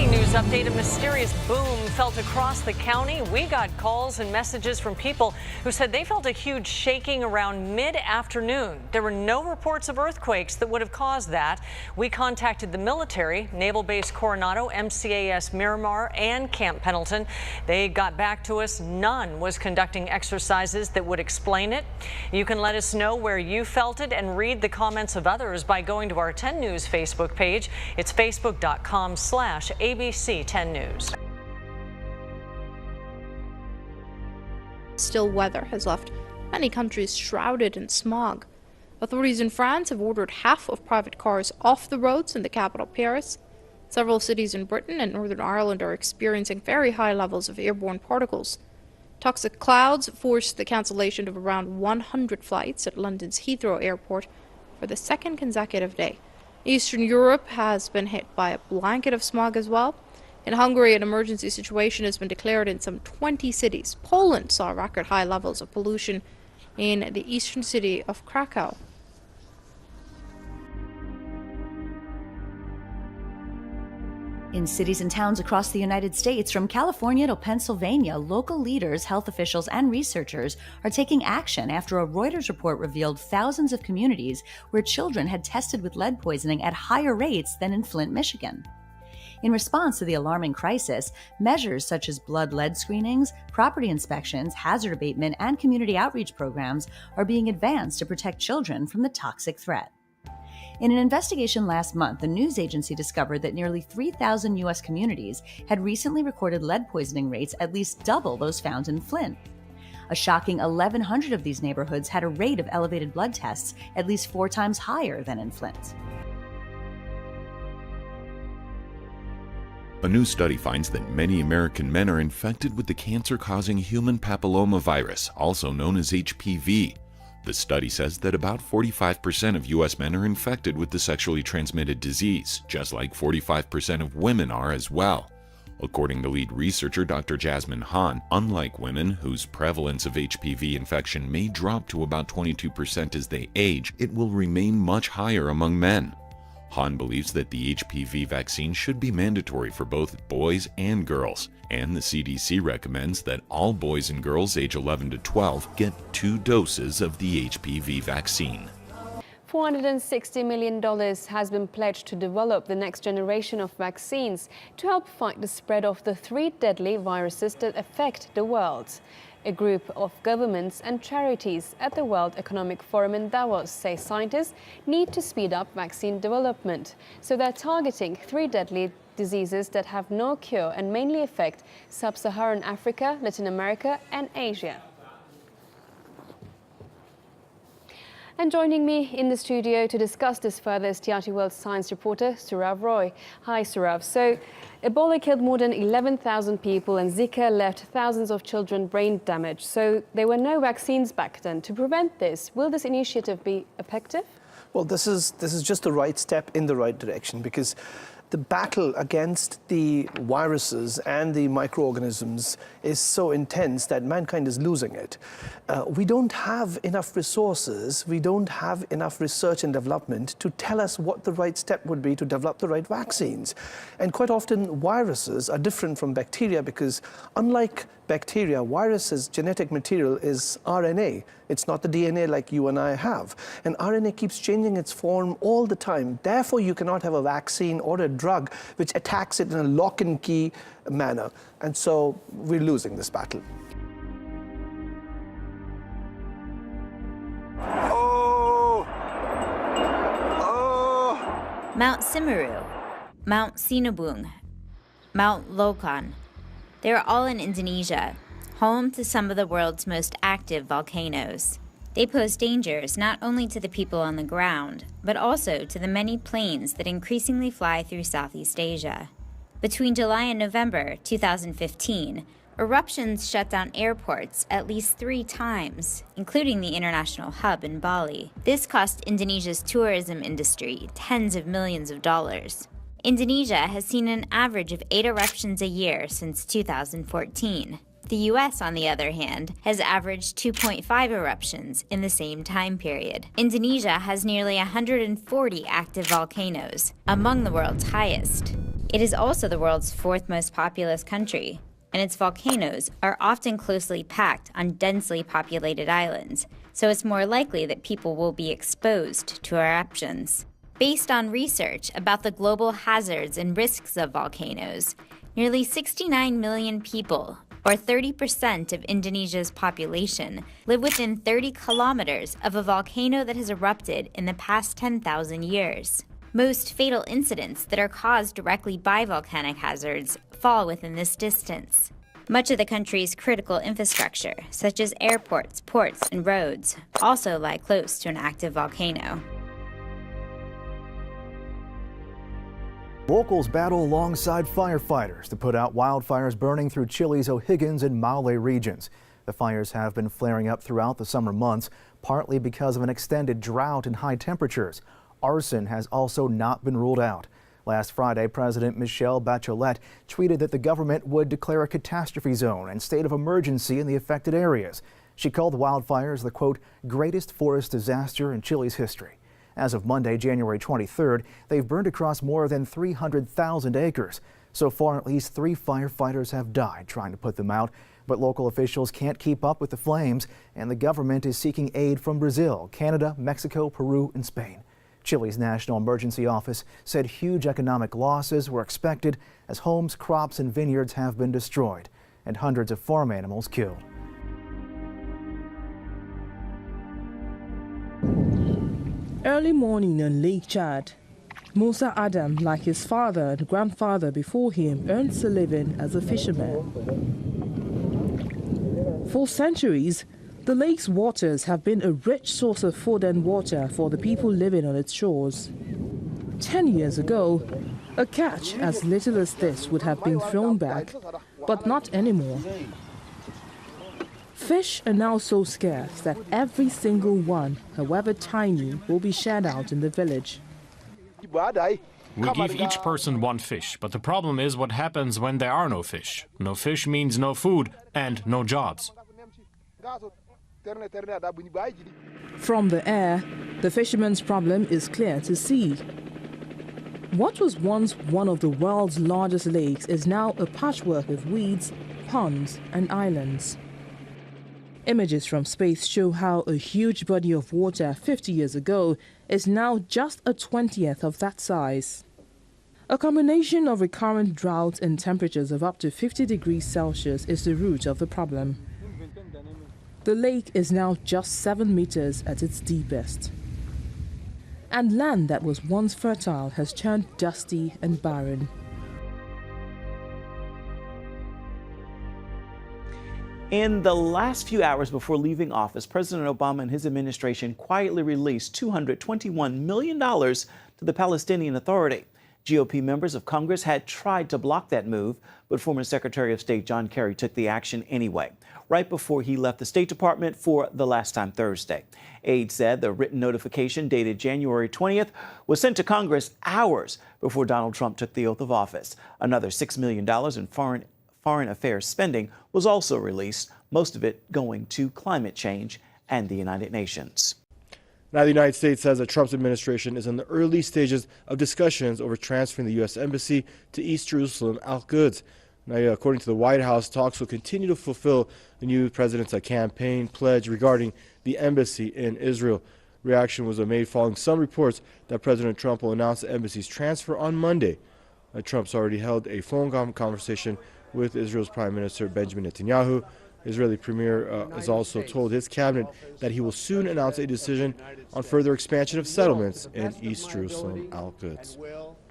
breaking news update. A mysterious boom felt across the county. We got calls and messages from people who said they felt a huge shaking around mid-afternoon. There were no reports of earthquakes that would have caused that. We contacted the military, Naval Base Coronado, MCAS Miramar, and Camp Pendleton. They got back to us. None was conducting exercises that would explain it. You can let us know where you felt it and read the comments of others by going to our 10 News Facebook page. It's facebook.com/ABC 10 News. Still weather has left many countries shrouded in smog. Authorities in France have ordered half of private cars off the roads in the capital, Paris. Several cities in Britain and Northern Ireland are experiencing very high levels of airborne particles. Toxic clouds forced the cancellation of around 100 flights at London's Heathrow Airport for the second consecutive day. Eastern Europe has been hit by a blanket of smog as well. In Hungary, an emergency situation has been declared in some 20 cities. Poland saw record high levels of pollution in the eastern city of Krakow. In cities and towns across the United States, from California to Pennsylvania, local leaders, health officials, and researchers are taking action after a Reuters report revealed thousands of communities where children had tested with lead poisoning at higher rates than in Flint, Michigan. In response to the alarming crisis, measures such as blood lead screenings, property inspections, hazard abatement, and community outreach programs are being advanced to protect children from the toxic threat. In an investigation last month, the news agency discovered that nearly 3,000 U.S. communities had recently recorded lead poisoning rates at least double those found in Flint. A shocking 1,100 of these neighborhoods had a rate of elevated blood tests at least 4 times higher than in Flint. A new study finds that many American men are infected with the cancer-causing human papillomavirus, also known as HPV. The study says that about 45% of U.S. men are infected with the sexually transmitted disease, just like 45% of women are as well. According to lead researcher Dr. Jasmine Hahn, unlike women, whose prevalence of HPV infection may drop to about 22% as they age, it will remain much higher among men. Hahn believes that the HPV vaccine should be mandatory for both boys and girls, and the CDC recommends that all boys and girls age 11 to 12 get 2 doses of the HPV vaccine. $460 million has been pledged to develop the next generation of vaccines to help fight the spread of the 3 deadly viruses that affect the world. A group of governments and charities at the World Economic Forum in Davos say scientists need to speed up vaccine development, so they're targeting 3 deadly diseases that have no cure and mainly affect sub-Saharan Africa, Latin America and Asia. And joining me in the studio to discuss this further is TRT World Science reporter Surav Roy. Hi Surav. So Ebola killed more than 11,000 people and Zika left thousands of children brain damage. So there were no vaccines back then. To prevent this, will this initiative be effective? Well, this is just the right step in the right direction, because the battle against the viruses and the microorganisms is so intense that mankind is losing it. We don't have enough resources, we don't have enough research and development to tell us what the right step would be to develop the right vaccines. And quite often viruses are different from bacteria, because unlike bacteria, viruses' genetic material is RNA. It's not the DNA like you and I have. And RNA keeps changing its form all the time. Therefore, you cannot have a vaccine or a drug which attacks it in a lock and key manner. And so we're losing this battle. Mount Semeru, Mount Sinabung, Mount Lokan. They are all in Indonesia, home to some of the world's most active volcanoes. They pose dangers not only to the people on the ground, but also to the many planes that increasingly fly through Southeast Asia. Between July and November 2015, eruptions shut down airports at least 3 times, including the international hub in Bali. This cost Indonesia's tourism industry tens of millions of dollars. Indonesia has seen an average of 8 eruptions a year since 2014. The U.S., on the other hand, has averaged 2.5 eruptions in the same time period. Indonesia has nearly 140 active volcanoes, among the world's highest. It is also the world's fourth most populous country, and its volcanoes are often closely packed on densely populated islands, so it's more likely that people will be exposed to eruptions. Based on research about the global hazards and risks of volcanoes, nearly 69 million people, or 30% of Indonesia's population, live within 30 kilometers of a volcano that has erupted in the past 10,000 years. Most fatal incidents that are caused directly by volcanic hazards fall within this distance. Much of the country's critical infrastructure, such as airports, ports, and roads, also lie close to an active volcano. Locals battle alongside firefighters to put out wildfires burning through Chile's O'Higgins and Maule regions. The fires have been flaring up throughout the summer months, partly because of an extended drought and high temperatures. Arson has also not been ruled out. Last Friday, President Michelle Bachelet tweeted that the government would declare a catastrophe zone and state of emergency in the affected areas. She called the wildfires the, quote, greatest forest disaster in Chile's history. As of Monday, January 23rd, they've burned across more than 300,000 acres. So far, at least 3 firefighters have died trying to put them out, but local officials can't keep up with the flames, and the government is seeking aid from Brazil, Canada, Mexico, Peru, and Spain. Chile's National Emergency Office said huge economic losses were expected as homes, crops, and vineyards have been destroyed and hundreds of farm animals killed. Early morning on Lake Chad. Musa Adam, like his father and grandfather before him, earns a living as a fisherman. For centuries, the lake's waters have been a rich source of food and water for the people living on its shores. 10 years ago, a catch as little as this would have been thrown back, but not anymore. Fish are now so scarce that every single one, however tiny, will be shared out in the village. We give each person 1 fish, but the problem is what happens when there are no fish. No fish means no food and no jobs. From the air, the fisherman's problem is clear to see. What was once one of the world's largest lakes is now a patchwork of weeds, ponds, and islands. Images from space show how a huge body of water 50 years ago is now just a 20th of that size. A combination of recurrent droughts and temperatures of up to 50 degrees Celsius is the root of the problem. The lake is now just 7 meters at its deepest. And land that was once fertile has turned dusty and barren. In the last few hours before leaving office, President Obama and his administration quietly released $221 million to the Palestinian Authority. GOP members of Congress had tried to block that move, but former Secretary of State John Kerry took the action anyway, right before he left the State Department for the last time Thursday. Aides said the written notification dated January 20th was sent to Congress hours before Donald Trump took the oath of office. Another $6 million in foreign affairs spending was also released, most of it going to climate change and the United Nations. Now, the United States says that Trump's administration is in the early stages of discussions over transferring the U.S. Embassy to East Jerusalem, Al-Quds. Now, according to the White House, talks will continue to fulfill the new president's campaign pledge regarding the embassy in Israel. Reaction was made following some reports that President Trump will announce the embassy's transfer on Monday. Trump's already held a phone conversation with Israel's Prime Minister Benjamin Netanyahu. Israeli Premier has also told his cabinet that he will soon announce a decision on further expansion of settlements in East Jerusalem, Al-Quds.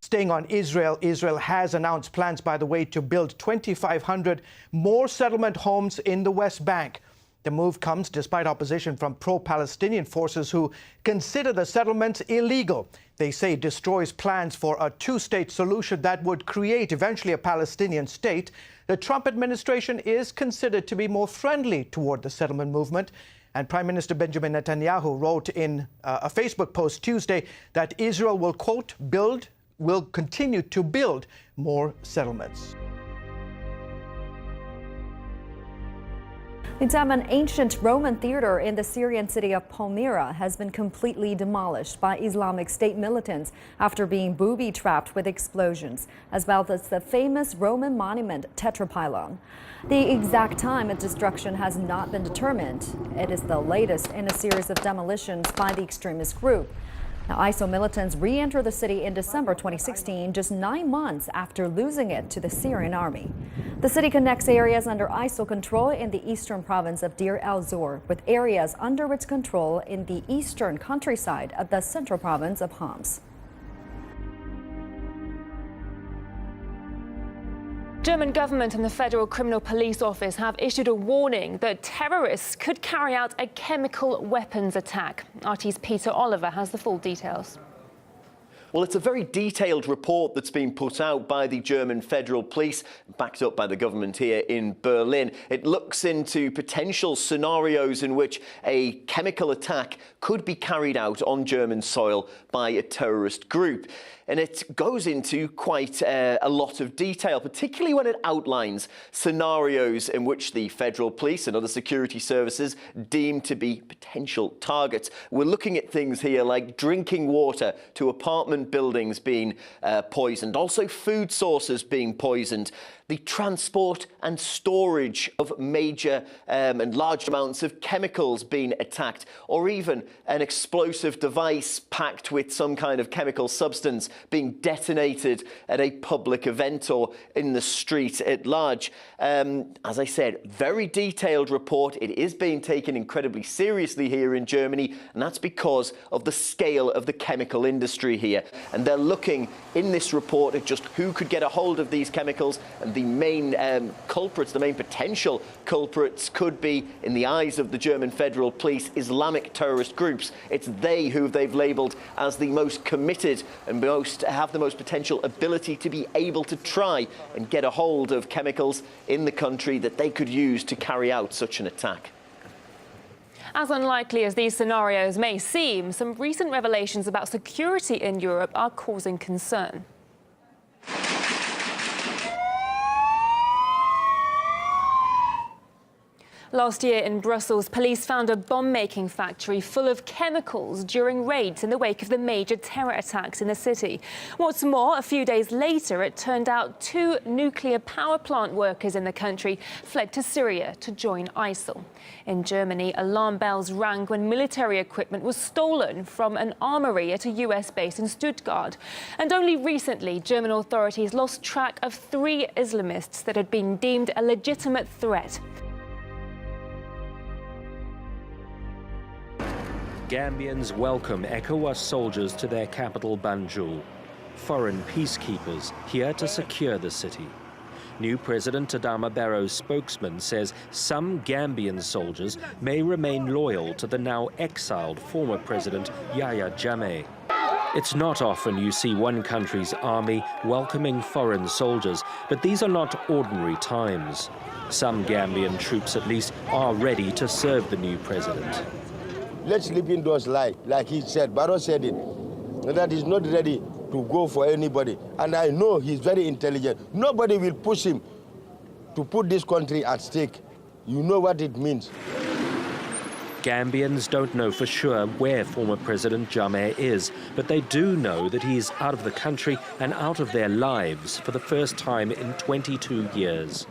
Staying on Israel, Israel has announced plans, by the way, to build 2,500 more settlement homes in the West Bank. The move comes despite opposition from pro-Palestinian forces who consider the settlements illegal. They say it destroys plans for a 2-state solution that would create eventually a Palestinian state. The Trump administration is considered to be more friendly toward the settlement movement. And Prime Minister Benjamin Netanyahu wrote in a Facebook post Tuesday that Israel will, quote, will continue to build more settlements. An ancient Roman theater in the Syrian city of Palmyra has been completely demolished by Islamic State militants after being booby-trapped with explosions, as well as the famous Roman monument Tetrapylon. The exact time of destruction has not been determined. It is the latest in a series of demolitions by the extremist group. Now, ISIL militants re-entered the city in December 2016, just 9 months after losing it to the Syrian army. The city connects areas under ISIL control in the eastern province of Deir el-Zor with areas under its control in the eastern countryside of the central province of Homs. German government and the Federal Criminal Police Office have issued a warning that terrorists could carry out a chemical weapons attack. RT's Peter Oliver has the full details. Well, it's a very detailed report that's been put out by the German Federal Police, backed up by the government here in Berlin. It looks into potential scenarios in which a chemical attack could be carried out on German soil by a terrorist group. And it goes into quite a lot of detail, particularly when it outlines scenarios in which the Federal Police and other security services deem to be potential targets. We're looking at things here like drinking water to apartment buildings being poisoned, also food sources being poisoned, the transport and storage of major and large amounts of chemicals being attacked, or even an explosive device packed with some kind of chemical substance being detonated at a public event or in the street at large. As I said, very detailed report. It is being taken incredibly seriously here in Germany, and that's because of the scale of the chemical industry here. And they're looking in this report at just who could get a hold of these chemicals, and the main culprits, the main potential culprits could be, in the eyes of the German Federal Police, Islamic terrorist groups. It's they who they've labelled as the most committed and have the most potential ability to be able to try and get a hold of chemicals in the country that they could use to carry out such an attack. As unlikely as these scenarios may seem, some recent revelations about security in Europe are causing concern. Last year in Brussels, police found a bomb-making factory full of chemicals during raids in the wake of the major terror attacks in the city. What's more, a few days later, it turned out 2 nuclear power plant workers in the country fled to Syria to join ISIL. In Germany, alarm bells rang when military equipment was stolen from an armory at a US base in Stuttgart. And only recently, German authorities lost track of 3 Islamists that had been deemed a legitimate threat. Gambians welcome ECOWAS soldiers to their capital, Banjul. Foreign peacekeepers here to secure the city. New President Adama Barrow's spokesman says some Gambian soldiers may remain loyal to the now exiled former president Yahya Jammeh. It's not often you see one country's army welcoming foreign soldiers, but these are not ordinary times. Some Gambian troops, at least, are ready to serve the new president. Let's sleep indoors like he said. Barrow said it. That he's not ready to go for anybody. And I know he's very intelligent. Nobody will push him to put this country at stake. You know what it means. Gambians don't know for sure where former President Jammeh is, but they do know that he's out of the country and out of their lives for the first time in 22 years.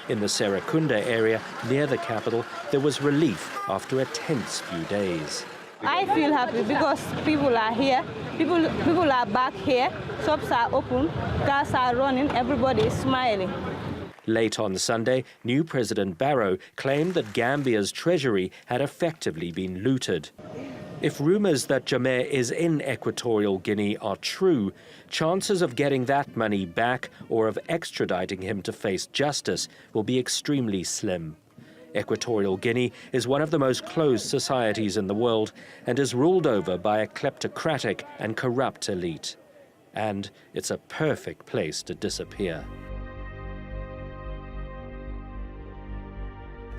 In the Serekunda area near the capital, there was relief after a tense few days. I feel happy because people are here, people are back here, shops are open, cars are running, everybody is smiling. Late on Sunday, new President Barrow claimed that Gambia's treasury had effectively been looted. If rumours that Jammeh is in Equatorial Guinea are true, chances of getting that money back or of extraditing him to face justice will be extremely slim. Equatorial Guinea is one of the most closed societies in the world and is ruled over by a kleptocratic and corrupt elite. And it's a perfect place to disappear.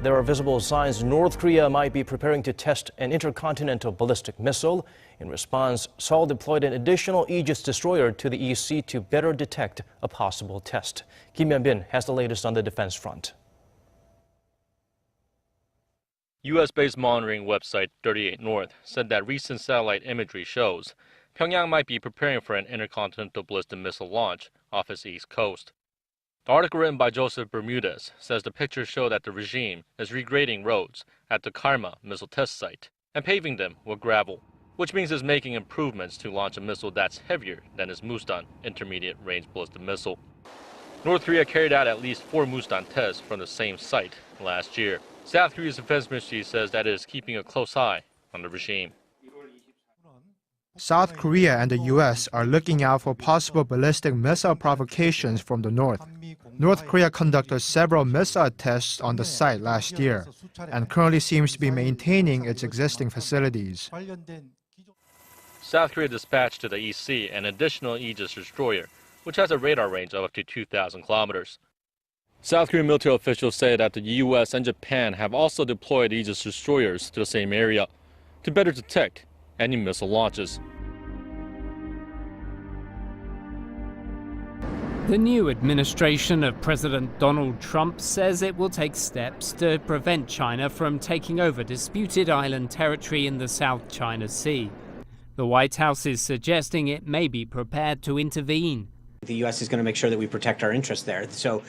There are visible signs North Korea might be preparing to test an intercontinental ballistic missile. In response, Seoul deployed an additional Aegis destroyer to the East Sea to better detect a possible test. Kim Hyun-bin has the latest on the defense front. U.S.-based monitoring website 38 North said that recent satellite imagery shows Pyongyang might be preparing for an intercontinental ballistic missile launch off its east coast. The article written by Joseph Bermudez says the pictures show that the regime is regrading roads at the Karma missile test site and paving them with gravel, which means it's making improvements to launch a missile that's heavier than its Mustan intermediate-range ballistic missile. North Korea carried out at least 4 Mustan tests from the same site last year. South Korea's defense ministry says that it is keeping a close eye on the regime. South Korea and the U.S. are looking out for possible ballistic missile provocations from the north. North Korea conducted several missile tests on the site last year and currently seems to be maintaining its existing facilities. South Korea dispatched to the East Sea an additional Aegis destroyer, which has a radar range of up to 2,000 kilometers. South Korean military officials say that the U.S. and Japan have also deployed Aegis destroyers to the same area to better detect any missile launches. The new administration of President Donald Trump says it will take steps to prevent China from taking over disputed island territory in the South China Sea. The White House is suggesting it may be prepared to intervene. The U.S. is going to make sure that we protect our interests there. So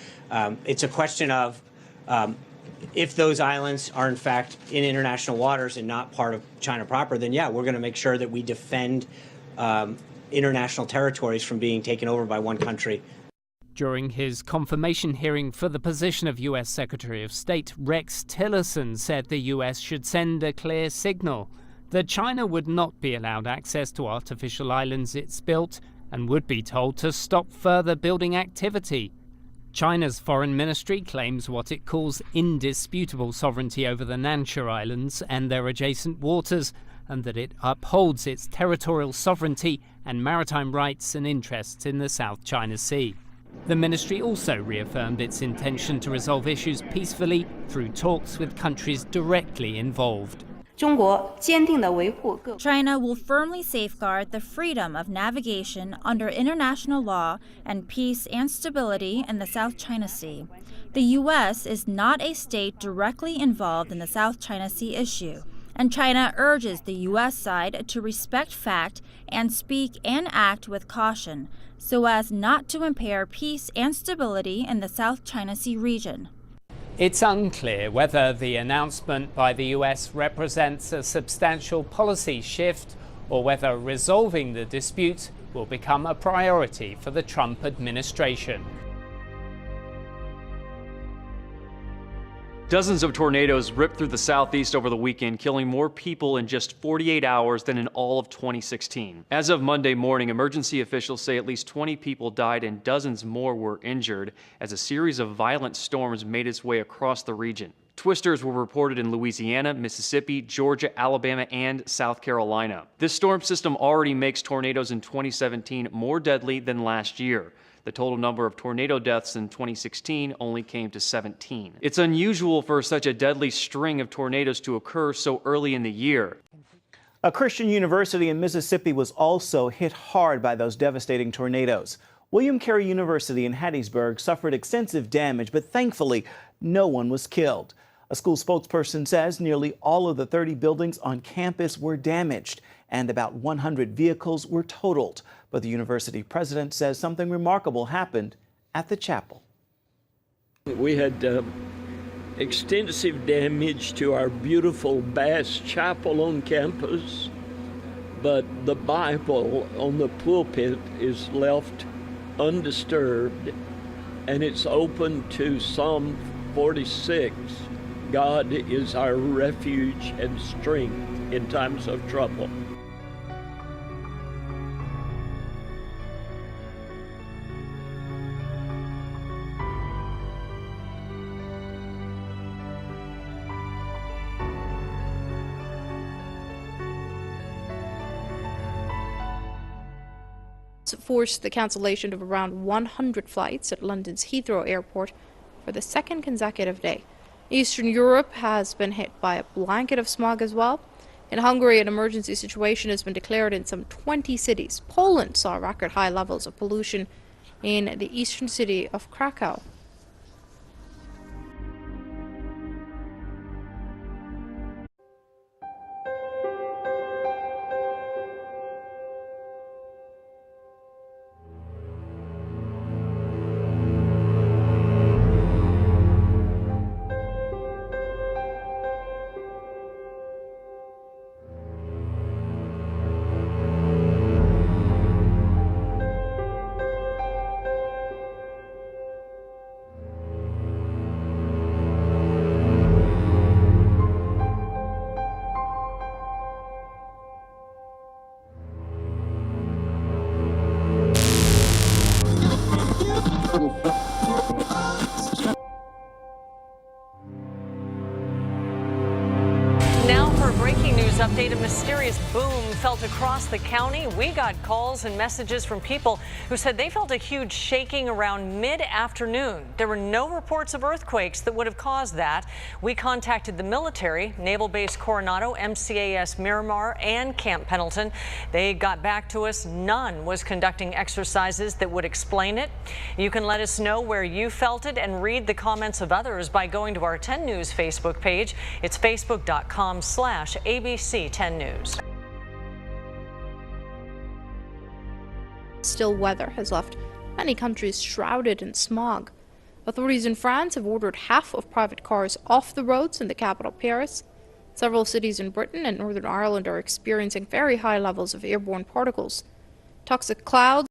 it's a question of if those islands are in fact in international waters and not part of China proper, then yeah, we're going to make sure that we defend international territories from being taken over by one country. During his confirmation hearing for the position of U.S. Secretary of State, Rex Tillerson said the U.S. should send a clear signal that China would not be allowed access to artificial islands it's built and would be told to stop further building activity. China's foreign ministry claims what it calls indisputable sovereignty over the Nansha Islands and their adjacent waters, and that it upholds its territorial sovereignty and maritime rights and interests in the South China Sea. The ministry also reaffirmed its intention to resolve issues peacefully through talks with countries directly involved. China will firmly safeguard the freedom of navigation under international law and peace and stability in the South China Sea. The U.S. is not a state directly involved in the South China Sea issue, and China urges the U.S. side to respect fact and speak and act with caution so as not to impair peace and stability in the South China Sea region. It's unclear whether the announcement by the US represents a substantial policy shift or whether resolving the dispute will become a priority for the Trump administration. Dozens of tornadoes ripped through the southeast over the weekend, killing more people in just 48 hours than in all of 2016. As of Monday morning, emergency officials say at least 20 people died and dozens more were injured as a series of violent storms made its way across the region. Twisters were reported in Louisiana, Mississippi, Georgia, Alabama, and South Carolina. This storm system already makes tornadoes in 2017 more deadly than last year. The total number of tornado deaths in 2016 only came to 17. It's unusual for such a deadly string of tornadoes to occur so early in the year. A Christian university in Mississippi was also hit hard by those devastating tornadoes. William Carey University in Hattiesburg suffered extensive damage, but thankfully no one was killed. A school spokesperson says nearly all of the 30 buildings on campus were damaged and about 100 vehicles were totaled. But the university president says something remarkable happened at the chapel. We had extensive damage to our beautiful Bass Chapel on campus, but the Bible on the pulpit is left undisturbed, and it's open to Psalm 46. God is our refuge and strength in times of trouble. Forced the cancellation of around 100 flights at London's Heathrow Airport for the second consecutive day. Eastern Europe has been hit by a blanket of smog as well. In Hungary, an emergency situation has been declared in some 20 cities. Poland saw record high levels of pollution in the eastern city of Krakow. mysterious boom felt across the county. We got calls and messages from people who said they felt a huge shaking around mid-afternoon. There were no reports of earthquakes that would have caused that. We contacted the military, Naval Base Coronado, MCAS Miramar, and Camp Pendleton. They got back to us. None was conducting exercises that would explain it. You can let us know where you felt it and read the comments of others by going to our 10 News Facebook page. It's facebook.com/ABC10 News. Still weather has left many countries shrouded in smog. Authorities in France have ordered half of private cars off the roads in the capital, Paris. Several cities in Britain and Northern Ireland are experiencing very high levels of airborne particles. Toxic clouds